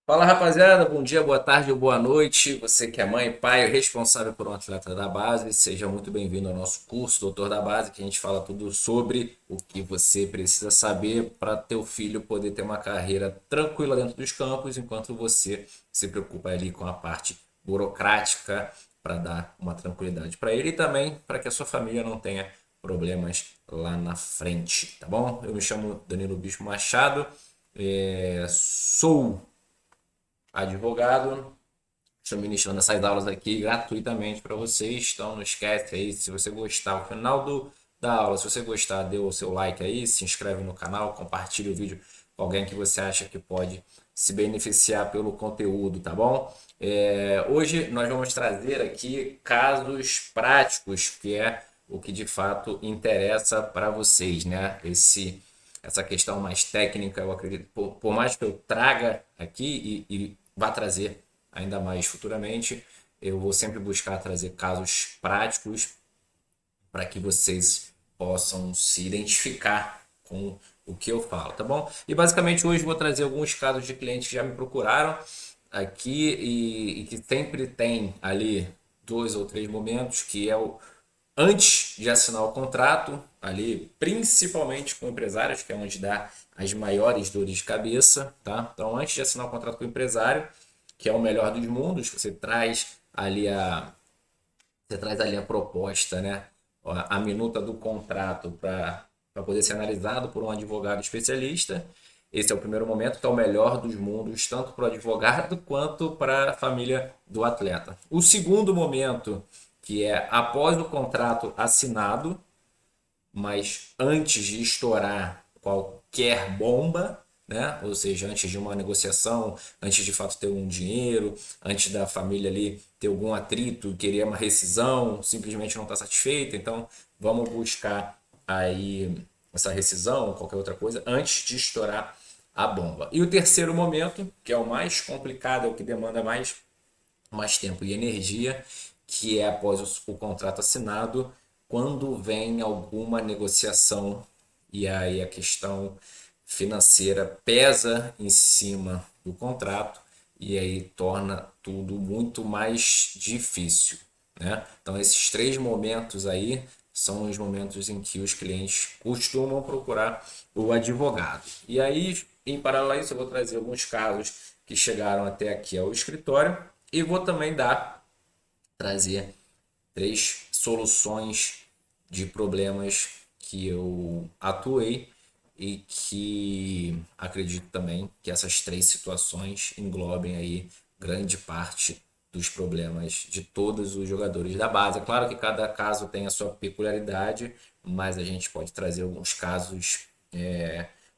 Fala rapaziada, bom dia, boa tarde ou boa noite. Você que é mãe, pai, responsável por um atleta da base, seja muito bem-vindo ao nosso curso Doutor da Base, que a gente fala tudo sobre o que você precisa saber para teu filho poder ter uma carreira tranquila dentro dos campos, enquanto você se preocupa ali com a parte burocrática para dar uma tranquilidade para ele e também para que a sua família não tenha problemas lá na frente, tá bom? Eu me chamo Danilo Bispo Machado, sou advogado. Estou ministrando essas aulas aqui gratuitamente para vocês. Então não esquece aí, se você gostar, ao final da aula, se você gostar, dê o seu like aí, se inscreve no canal, compartilhe o vídeo com alguém que você acha que pode se beneficiar pelo conteúdo, tá bom? Hoje nós vamos trazer aqui casos práticos, que é o que de fato interessa para vocês, né? Essa questão mais técnica, eu acredito, por mais que eu traga aqui e vá trazer ainda mais futuramente, eu vou sempre buscar trazer casos práticos para que vocês possam se identificar com o que eu falo, tá bom? E basicamente hoje eu vou trazer alguns casos de clientes que já me procuraram aqui e que sempre tem ali dois ou três momentos que é o antes de assinar o contrato, ali principalmente com empresários, que é onde dá as maiores dores de cabeça, tá? Então, antes de assinar o contrato com o empresário, que é o melhor dos mundos, você traz ali a proposta, né? A minuta do contrato para poder ser analisado por um advogado especialista. Esse é o primeiro momento, que é o melhor dos mundos, tanto para o advogado quanto para a família do atleta. O segundo momento, que é após o contrato assinado, mas antes de estourar qualquer bomba, né? Ou seja, antes de uma negociação, antes de fato ter um dinheiro, antes da família ali ter algum atrito, querer uma rescisão, simplesmente não está satisfeita, então vamos buscar aí essa rescisão, qualquer outra coisa, antes de estourar a bomba. E o terceiro momento, que é o mais complicado, é o que demanda mais tempo e energia, que é após o contrato assinado, quando vem alguma negociação e aí a questão financeira pesa em cima do contrato e aí torna tudo muito mais difícil, né? Então esses três momentos aí são os momentos em que os clientes costumam procurar o advogado. E aí, em paralelo a isso, eu vou trazer alguns casos que chegaram até aqui ao escritório e vou também trazer três soluções de problemas que eu atuei e que acredito também que essas três situações englobem aí grande parte dos problemas de todos os jogadores da base. É claro que cada caso tem a sua peculiaridade, mas a gente pode trazer alguns casos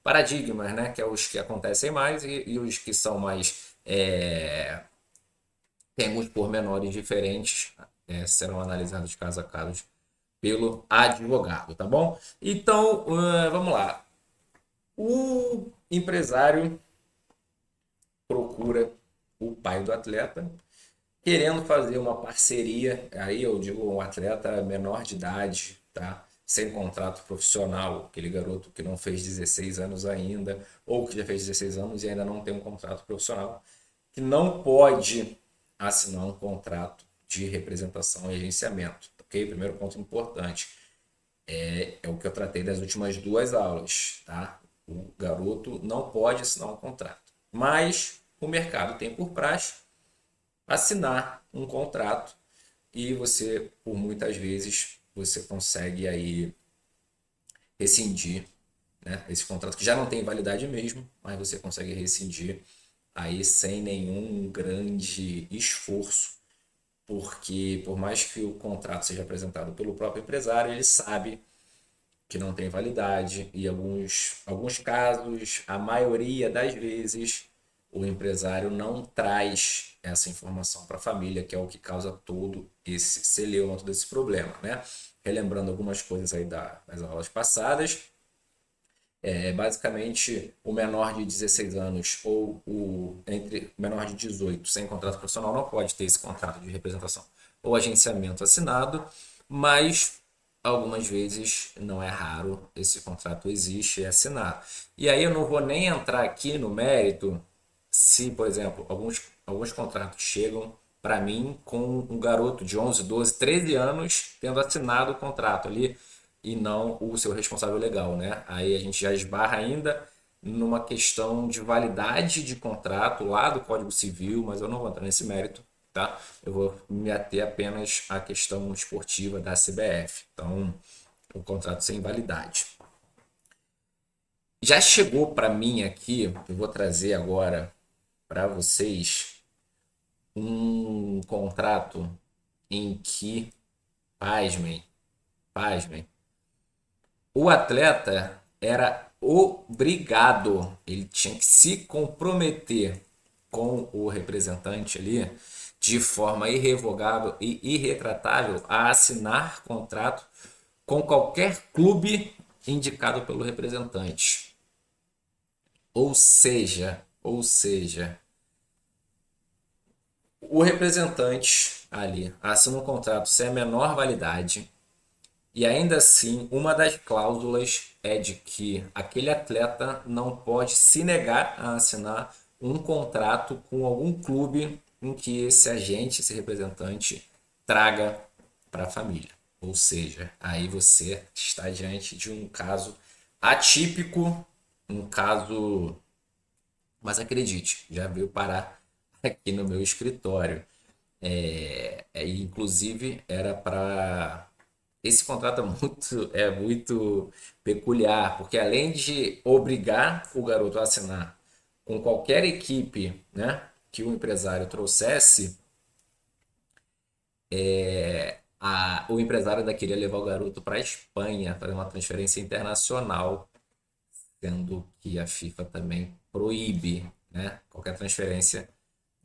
paradigmas, né? Que é os que acontecem mais e os que são mais tem alguns pormenores diferentes, serão analisados caso a caso pelo advogado, tá bom? Então, vamos lá. O empresário procura o pai do atleta, querendo fazer uma parceria, aí eu digo um atleta menor de idade, tá? Sem contrato profissional, aquele garoto que não fez 16 anos ainda, ou que já fez 16 anos e ainda não tem um contrato profissional, que não pode assinar um contrato de representação e agenciamento, ok? Primeiro ponto importante é o que eu tratei das últimas duas aulas, tá? O garoto não pode assinar um contrato, mas o mercado tem por praxe assinar um contrato e você, por muitas vezes, você consegue aí rescindir, né? Esse contrato que já não tem validade mesmo, mas você consegue rescindir aí sem nenhum grande esforço, porque por mais que o contrato seja apresentado pelo próprio empresário, ele sabe que não tem validade e alguns casos, a maioria das vezes, o empresário não traz essa informação para a família, que é o que causa todo esse celeuma, todo esse problema, né? Relembrando algumas coisas aí das aulas passadas, basicamente o menor de 16 anos ou o menor de 18 sem contrato profissional não pode ter esse contrato de representação ou agenciamento assinado, mas algumas vezes, não é raro, esse contrato existe e é assinado. E aí eu não vou nem entrar aqui no mérito se, por exemplo, alguns contratos chegam para mim com um garoto de 11, 12, 13 anos tendo assinado o contrato ali e não o seu responsável legal, né? Aí a gente já esbarra ainda numa questão de validade de contrato lá do Código Civil, mas eu não vou entrar nesse mérito, tá? Eu vou me ater apenas à questão esportiva da CBF. Então, o contrato sem validade. Já chegou para mim aqui, eu vou trazer agora para vocês um contrato em que, pasmem, pasmem, o atleta era obrigado, ele tinha que se comprometer com o representante ali de forma irrevogável e irretratável a assinar contrato com qualquer clube indicado pelo representante. Ou seja, o representante ali assina um contrato sem a menor validade e ainda assim uma das cláusulas é de que aquele atleta não pode se negar a assinar um contrato com algum clube em que esse agente, esse representante, traga para a família. Ou seja, aí você está diante de um caso atípico, um caso, mas acredite, já veio parar aqui no meu escritório. Inclusive era para esse contrato é muito peculiar, porque além de obrigar o garoto a assinar com qualquer equipe, né, que o empresário trouxesse, o empresário ainda queria levar o garoto para a Espanha, fazer uma transferência internacional, sendo que a FIFA também proíbe, né, qualquer transferência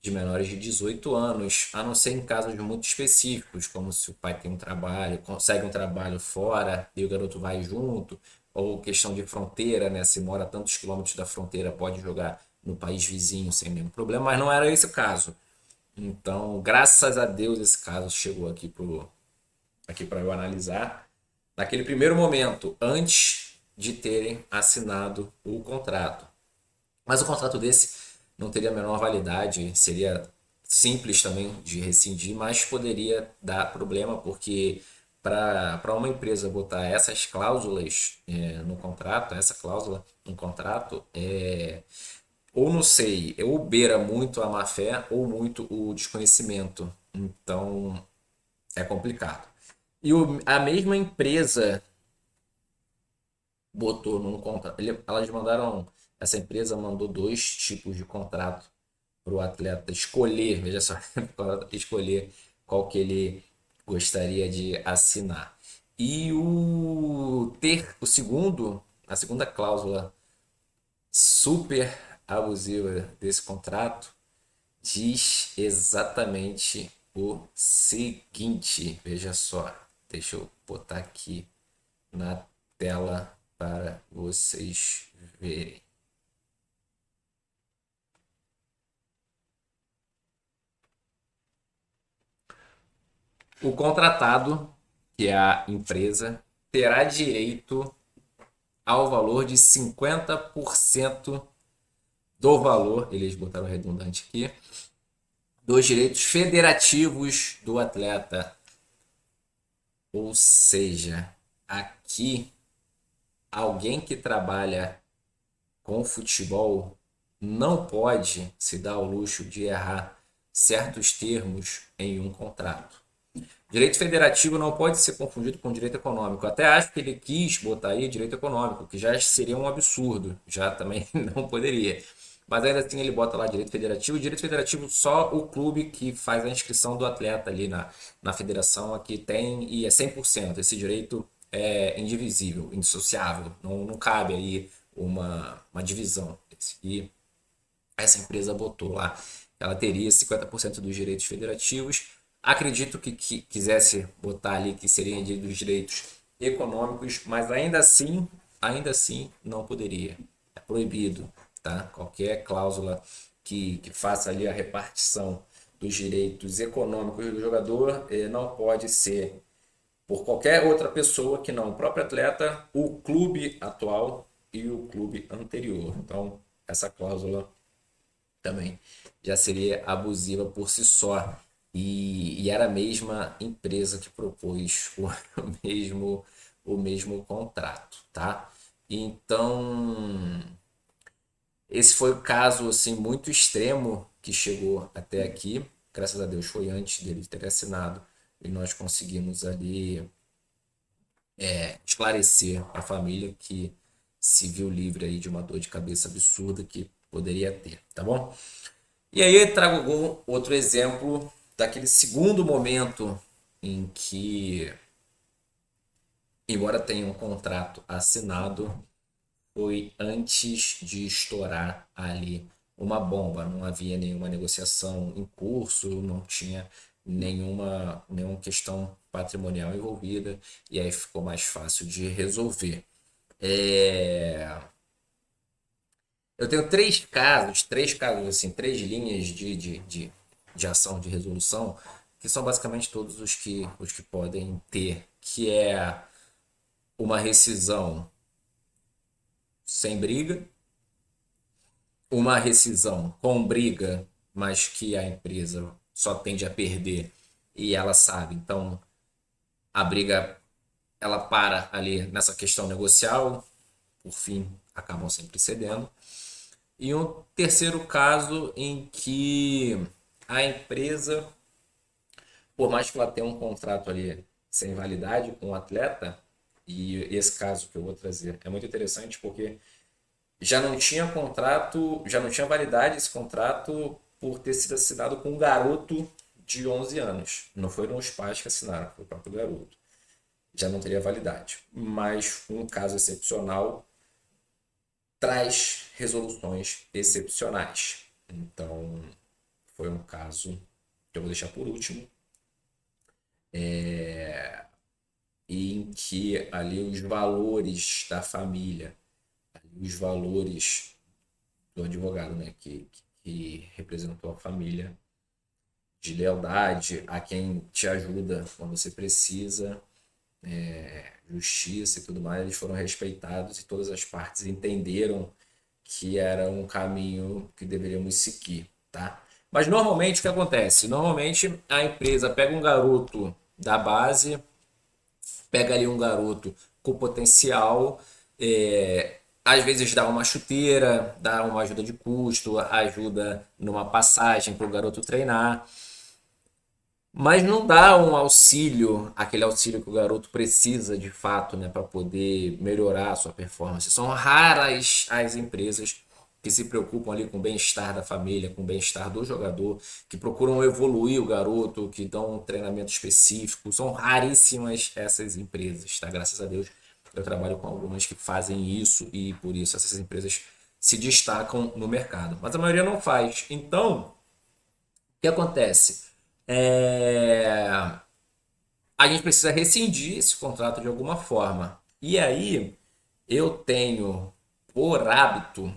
de menores de 18 anos, a não ser em casos muito específicos, como se o pai tem um trabalho, consegue um trabalho fora e o garoto vai junto, ou questão de fronteira, né? Se mora a tantos quilômetros da fronteira, pode jogar no país vizinho sem nenhum problema, mas não era esse o caso. Então, graças a Deus, esse caso chegou aqui para eu analisar. Naquele primeiro momento, antes de terem assinado o contrato. Mas o contrato desse não teria a menor validade, seria simples também de rescindir, mas poderia dar problema, porque para uma empresa botar essas cláusulas no contrato, essa cláusula no contrato, ou não sei, ou beira muito a má fé ou muito o desconhecimento. Então é complicado. E a mesma empresa botou num contrato. Elas mandaram. Essa empresa mandou dois tipos de contrato para o atleta escolher, veja só, escolher qual que ele gostaria de assinar. E a segunda cláusula super abusiva desse contrato diz exatamente o seguinte, veja só, deixa eu botar aqui na tela para vocês verem. O contratado, que é a empresa, terá direito ao valor de 50% do valor, eles botaram redundante aqui, dos direitos federativos do atleta. Ou seja, aqui alguém que trabalha com futebol não pode se dar ao luxo de errar certos termos em um contrato. Direito federativo não pode ser confundido com direito econômico. Até acho que ele quis botar aí direito econômico, que já seria um absurdo, já também não poderia. Mas ainda assim ele bota lá direito federativo. Direito federativo só o clube que faz a inscrição do atleta ali na federação aqui tem e é 100%. Esse direito é indivisível, indissociável. Não cabe aí uma divisão. E essa empresa botou lá, ela teria 50% dos direitos federativos. Acredito que quisesse botar ali que seria dos direitos econômicos, mas ainda assim não poderia. É proibido, tá? Qualquer cláusula que faça ali a repartição dos direitos econômicos do jogador não pode ser por qualquer outra pessoa que não o próprio atleta, o clube atual e o clube anterior. Então, essa cláusula também já seria abusiva por si só. E era a mesma empresa que propôs o mesmo contrato, tá? Então, esse foi o caso assim muito extremo que chegou até aqui. Graças a Deus foi antes dele ter assinado e nós conseguimos ali esclarecer a família que se viu livre aí de uma dor de cabeça absurda que poderia ter, tá bom? E aí eu trago algum outro exemplo daquele segundo momento em que, embora tenha um contrato assinado, foi antes de estourar ali uma bomba. Não havia nenhuma negociação em curso, não tinha nenhuma questão patrimonial envolvida, e aí ficou mais fácil de resolver. É, Eu tenho três casos assim, três linhas de ação de resolução, que são basicamente todos os que podem ter, que é uma rescisão sem briga, uma rescisão com briga, mas que a empresa só tende a perder e ela sabe. Então, a briga ela para ali nessa questão negocial, por fim, acabam sempre cedendo. E um terceiro caso em que a empresa, por mais que ela tenha um contrato ali sem validade com o atleta, e esse caso que eu vou trazer é muito interessante porque já não tinha contrato, já não tinha validade esse contrato por ter sido assinado com um garoto de 11 anos. Não foram os pais que assinaram, foi o próprio garoto. Já não teria validade. Mas um caso excepcional traz resoluções excepcionais. Então, foi um caso que eu vou deixar por último, em que ali os valores da família, os valores do advogado, né, que representou a família, de lealdade a quem te ajuda quando você precisa, justiça e tudo mais, eles foram respeitados e todas as partes entenderam que era um caminho que deveríamos seguir, tá? Mas normalmente o que acontece? Normalmente a empresa pega um garoto da base, pega ali um garoto com potencial, às vezes dá uma chuteira, dá uma ajuda de custo, ajuda numa passagem para o garoto treinar, mas não dá um auxílio, aquele auxílio que o garoto precisa de fato, né, para poder melhorar a sua performance. São raras as empresas que se preocupam ali com o bem-estar da família, com o bem-estar do jogador, que procuram evoluir o garoto, que dão um treinamento específico. São raríssimas essas empresas, tá? Graças a Deus eu trabalho com algumas que fazem isso e por isso essas empresas se destacam no mercado. Mas a maioria não faz. Então, o que acontece? É, a gente precisa rescindir esse contrato de alguma forma. E aí eu tenho por hábito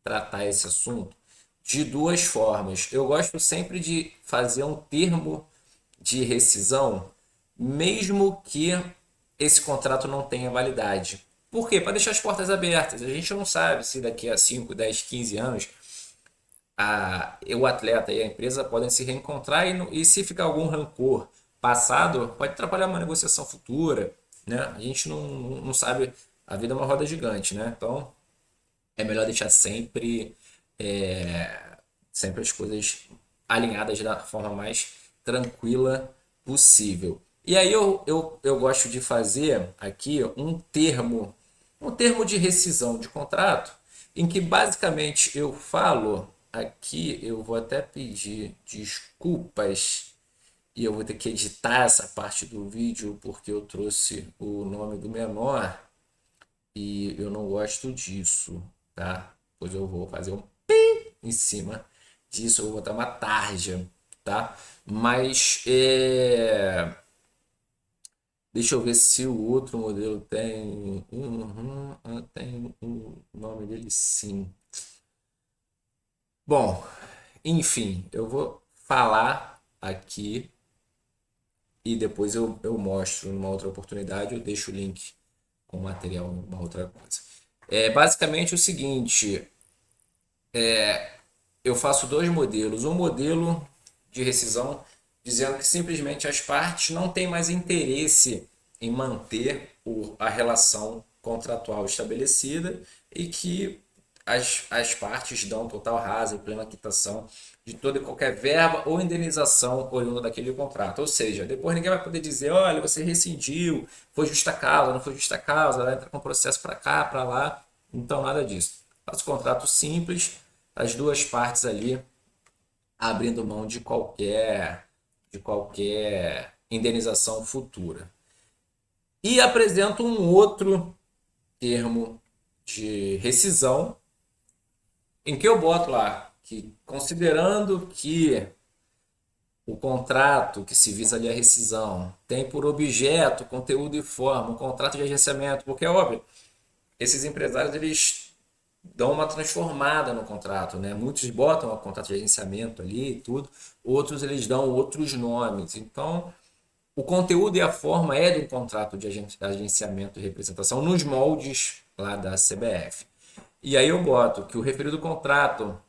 tratar esse assunto de duas formas. Eu gosto sempre de fazer um termo de rescisão, mesmo que esse contrato não tenha validade. Por quê? Para deixar as portas abertas. A gente não sabe se daqui a 5, 10, 15 anos o atleta e a empresa podem se reencontrar e se ficar algum rancor passado, pode atrapalhar uma negociação futura, né? A gente não sabe, a vida é uma roda gigante, né? Então é melhor deixar sempre as coisas alinhadas da forma mais tranquila possível. E aí eu gosto de fazer aqui um termo de rescisão de contrato, em que basicamente eu falo aqui, eu vou até pedir desculpas e eu vou ter que editar essa parte do vídeo porque eu trouxe o nome do menor e eu não gosto disso, tá? Pois eu vou fazer um em cima disso, eu vou botar uma tarja, tá? Mas deixa eu ver se o outro modelo tem. Tem o nome dele sim. Bom, enfim, eu vou falar aqui e depois eu mostro numa outra oportunidade, eu deixo o link com o material, uma outra coisa. É basicamente o seguinte: eu faço dois modelos. Um modelo de rescisão dizendo que simplesmente as partes não têm mais interesse em manter a relação contratual estabelecida e que as partes dão total rasa e plena quitação de toda e qualquer verba ou indenização oriunda daquele contrato. Ou seja, depois ninguém vai poder dizer, olha, você rescindiu, foi justa causa, não foi justa causa, vai entrar com processo para cá, para lá. Então, nada disso. Faço contrato simples, as duas partes ali abrindo mão de qualquer indenização futura. E apresento um outro termo de rescisão em que eu boto lá que, considerando que o contrato que se visa ali a rescisão tem por objeto, conteúdo e forma um contrato de agenciamento, porque é óbvio, esses empresários eles dão uma transformada no contrato, né? Muitos botam o contrato de agenciamento ali e tudo, outros eles dão outros nomes. Então, o conteúdo e a forma é de um contrato de agenciamento e representação nos moldes lá da CBF. E aí eu boto que o referido contrato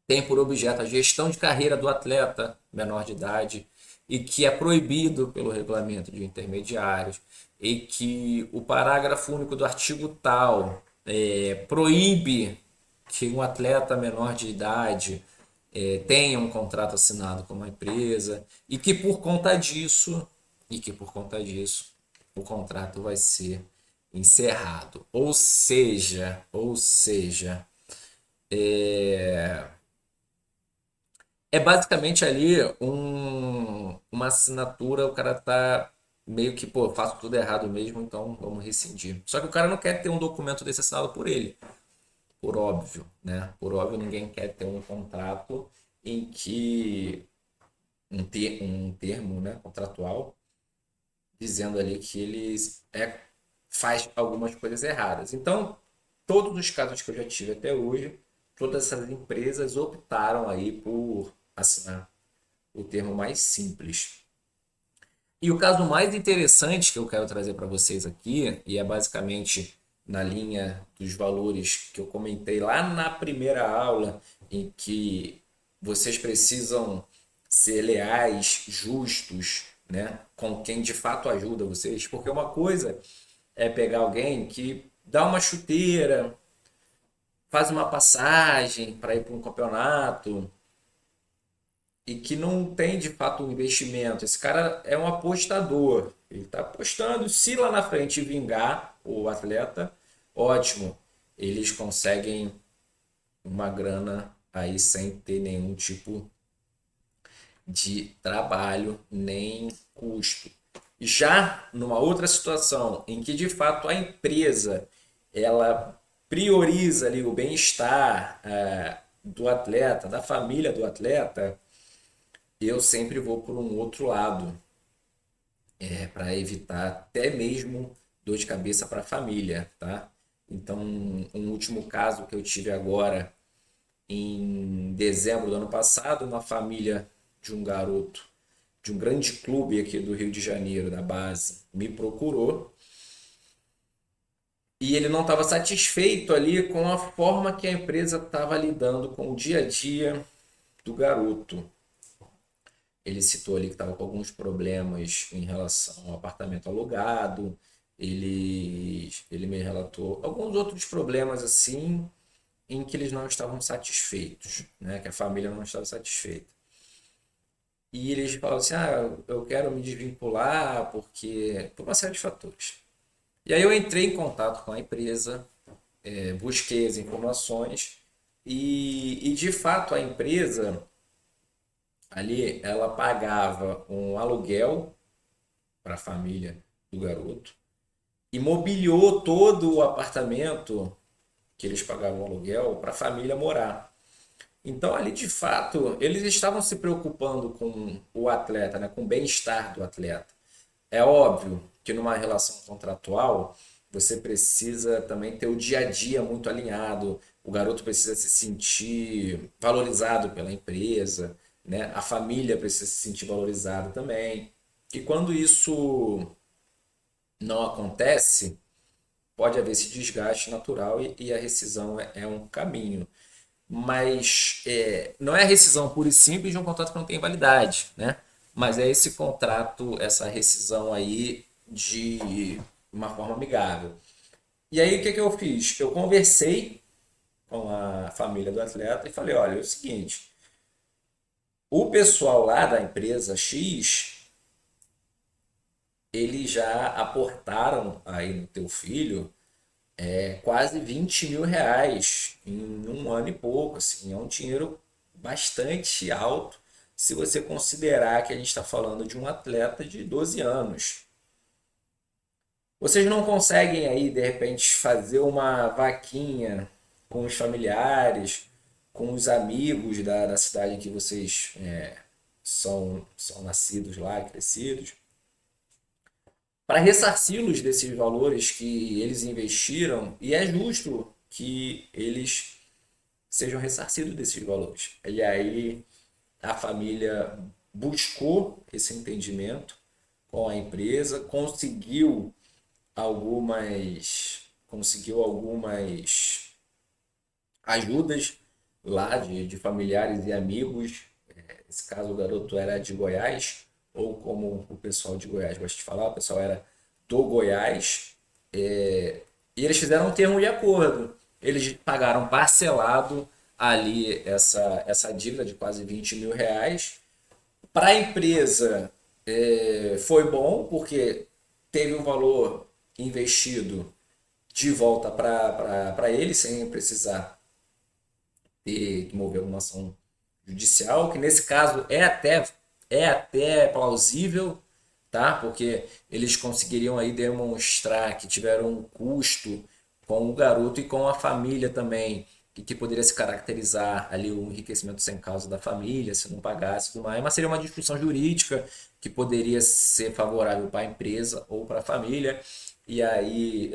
tem por objeto a gestão de carreira do atleta menor de idade e que é proibido pelo regulamento de intermediários e que o parágrafo único do artigo tal proíbe que um atleta menor de idade tenha um contrato assinado com uma empresa e que por conta disso o contrato vai ser encerrado. Ou seja, é, é basicamente ali uma assinatura, o cara tá meio que, pô, faço tudo errado mesmo, então vamos rescindir. Só que o cara não quer ter um documento desse assinado por ele, por óbvio, né? Por óbvio, ninguém quer ter um contrato em que um termo, né, contratual dizendo ali que ele faz algumas coisas erradas. Então, todos os casos que eu já tive até hoje, todas essas empresas optaram aí por assinar o termo mais simples. E o caso mais interessante que eu quero trazer para vocês aqui, e é basicamente na linha dos valores que eu comentei lá na primeira aula, em que vocês precisam ser leais, justos, né, com quem de fato ajuda vocês, porque uma coisa é pegar alguém que dá uma chuteira, faz uma passagem para ir para um campeonato, e que não tem de fato um investimento. Esse cara é um apostador. Ele está apostando. Se lá na frente vingar o atleta, ótimo. Eles conseguem uma grana aí sem ter nenhum tipo de trabalho nem custo. Já numa outra situação em que de fato a empresa ela prioriza ali o bem-estar do atleta, da família do atleta, eu sempre vou por um outro lado, para evitar até mesmo dor de cabeça para a família, tá? Então, um último caso que eu tive agora em dezembro do ano passado, uma família de um garoto de um grande clube aqui do Rio de Janeiro, da base, me procurou e ele não estava satisfeito ali com a forma que a empresa estava lidando com o dia a dia do garoto. Ele citou ali que estava com alguns problemas em relação ao apartamento alugado. Ele me relatou alguns outros problemas assim em que eles não estavam satisfeitos, né? Que a família não estava satisfeita. E eles falaram assim: ah, eu quero me desvincular porque por uma série de fatores. E aí eu entrei em contato com a empresa, busquei as informações e de fato a empresa ali ela pagava um aluguel para a família do garoto, imobiliou todo o apartamento que eles pagavam aluguel para a família morar. Então, ali de fato, eles estavam se preocupando com o atleta, né, com o bem-estar do atleta. É óbvio que numa relação contratual você precisa também ter o dia a dia muito alinhado, o garoto precisa se sentir valorizado pela empresa, né? A família precisa se sentir valorizada também. E quando isso não acontece, pode haver esse desgaste natural e a rescisão é um caminho. mas não é a rescisão pura e simples de um contrato que não tem validade, né? Mas é esse contrato, essa rescisão aí de uma forma amigável. E aí o que que eu fiz? Eu conversei com a família do atleta e falei, olha, é o seguinte, o pessoal lá da empresa X, eles já aportaram aí no teu filho quase 20 mil reais em um ano e pouco, assim, é um dinheiro bastante alto se você considerar que a gente está falando de um atleta de 12 anos. Vocês não conseguem aí, de repente, fazer uma vaquinha com os familiares, com os amigos da cidade em que vocês são nascidos lá, crescidos, para ressarci-los desses valores que eles investiram, e é justo que eles sejam ressarcidos desses valores. E aí a família buscou esse entendimento com a empresa, conseguiu algumas ajudas lá de familiares e amigos. Nesse caso, o garoto era de Goiás, ou como o pessoal de Goiás gosta de falar, o pessoal era do Goiás. E eles fizeram um termo de acordo. Eles pagaram parcelado ali essa dívida de quase 20 mil reais. Para a empresa foi bom, porque teve um valor investido de volta para ele, sem precisar ter que mover alguma ação judicial, que nesse caso é até plausível, tá? Porque eles conseguiriam aí demonstrar que tiveram um custo com o garoto e com a família também, que poderia se caracterizar ali o enriquecimento sem causa da família, se não pagasse e tudo mais, mas seria uma discussão jurídica que poderia ser favorável para a empresa ou para a família. E aí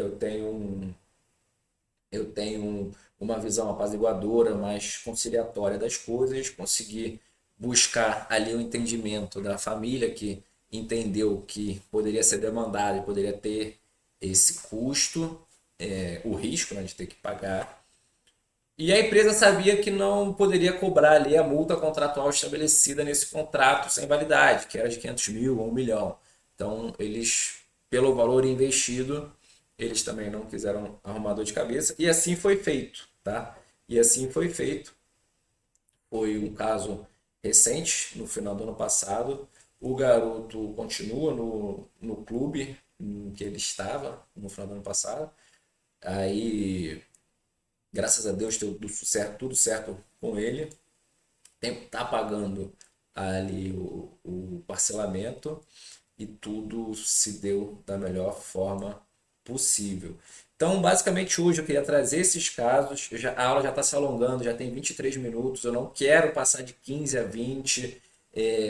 uma visão apaziguadora, mais conciliatória das coisas, conseguir buscar ali o entendimento da família que entendeu que poderia ser demandado e poderia ter esse custo, o risco, né, de ter que pagar. E a empresa sabia que não poderia cobrar ali a multa contratual estabelecida nesse contrato sem validade, que era de 500 mil ou 1 milhão. Então, eles, pelo valor investido, eles também não quiseram arrumar dor de cabeça. E assim foi feito, tá? E assim foi feito. Foi um caso recente, no final do ano passado. O garoto continua no clube em que ele estava no final do ano passado. Aí, graças a Deus, deu tudo certo com ele. Tá pagando ali o parcelamento e tudo se deu da melhor forma possível. Então, basicamente, hoje eu queria trazer esses casos. A aula já está se alongando, já tem 23 minutos. Eu não quero passar de 15 a 20.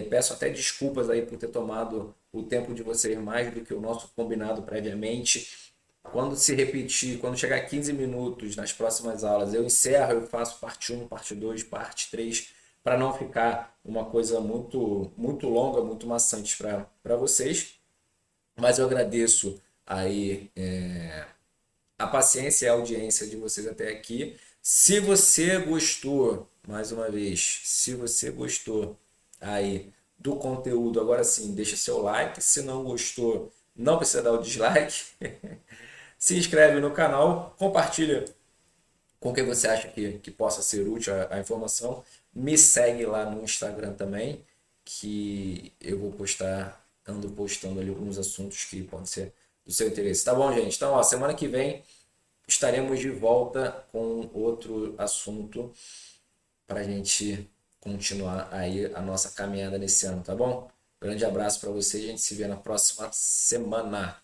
Peço até desculpas aí por ter tomado o tempo de vocês mais do que o nosso combinado previamente. Quando se repetir, quando chegar a 15 minutos nas próximas aulas, eu encerro, eu faço parte 1, parte 2, parte 3, para não ficar uma coisa muito, muito longa, muito maçante para vocês. Mas eu agradeço aí a paciência e a audiência de vocês até aqui. Se você gostou, mais uma vez, se você gostou aí do conteúdo, agora sim, deixa seu like. Se não gostou, não precisa dar o dislike. Se inscreve no canal, compartilha com quem você acha que possa ser útil a informação. Me segue lá no Instagram também, que eu ando postando ali alguns assuntos que podem ser do seu interesse. Tá bom, gente? Então, ó, semana que vem estaremos de volta com outro assunto para a gente continuar aí a nossa caminhada nesse ano, tá bom? Grande abraço para você, a gente se vê na próxima semana.